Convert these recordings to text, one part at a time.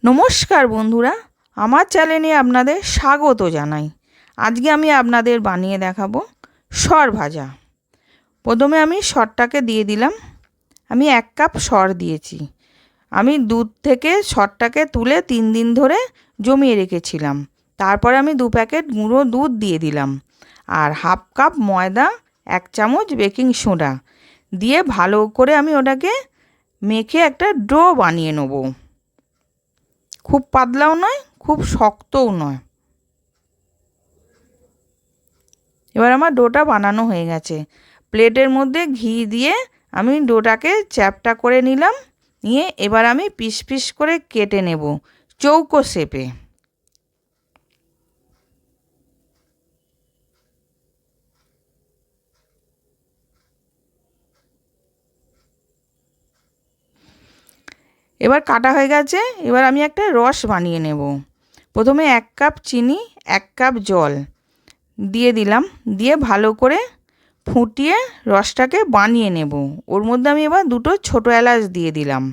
নমস্কার বন্ধুরা, আমার চ্যানেলে আপনাদের স্বাগত জানাই। আজকে আমি আপনাদের বানিয়ে দেখাবো সর ভাজা। প্রথমে আমি সরটাকে দিয়ে দিলাম। আমি 1 কাপ সর দিয়েছি। আমি দুধ থেকে সরটাকে তুলে 3 দিন ধরে জমিয়ে রেখেছিলাম। তারপরে আমি 2 প্যাকেট গুঁড়ো দুধ দিয়ে দিলাম, আর হাফ কাপ ময়দা, 1 চামচ বেকিং সোডা দিয়ে ভালো করে আমি ওটাকে মেখে একটা ডো বানিয়ে নেব। খুব পাতলাও নয়, খুব শক্তও নয়। এবার আমার ডোটা বানানো হয়ে গেছে। প্লেটের মধ্যে ঘি দিয়ে আমি ডোটাকে চ্যাপটা করে নিলাম। নিয়ে এবার আমি পিস পিস করে কেটে নেব চৌকো শেপে। এবার কাটা হয়ে গেছে। এবার আমি একটা রস বানিয়ে নেব। প্রথমে 1 কাপ চিনি, 1 কাপ জল দিয়ে দিলাম। দিয়ে ভালো করে ফুটিয়ে রসটাকে বানিয়ে নেব। ওর মধ্যে আমি এবার 2টো ছোটো এলাচ দিয়ে দিলাম।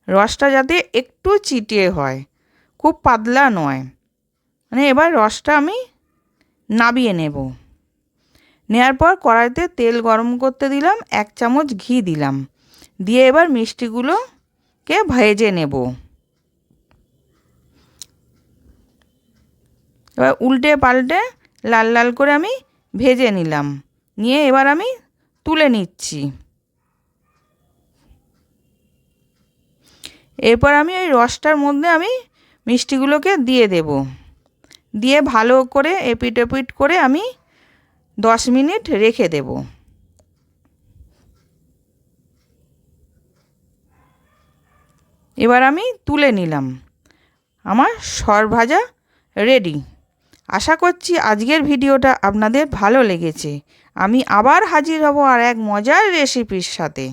রসটা যাতে একটু চিটিয়ে হয়, খুব পাতলা নয়। এবার রসটা আমি নাবিয়ে নেব। নেওয়ার পর কড়াইতে তেল গরম করতে দিলাম, 1 চামচ ঘি দিলাম। দিয়ে এবার মিষ্টিগুলোকে ভেজে নেব। এবার উল্টে পাল্টে লাল লাল করে আমি ভেজে নিলাম। নিয়ে এবার আমি তুলে নিচ্ছি। এরপর আমি ওই রসটার মধ্যে আমি মিষ্টিগুলোকে দিয়ে দেব। দিয়ে ভালো করে এপিট ওপিট করে আমি 10 মিনিট রেখে দেব। এবার আমি তুলে নিলাম। আমার সর ভাজা রেডি। আশা করছি আজকের ভিডিওটা আপনাদের ভালো লেগেছে। আমি আবার হাজির হব আর এক মজার রেসিপির সাথে।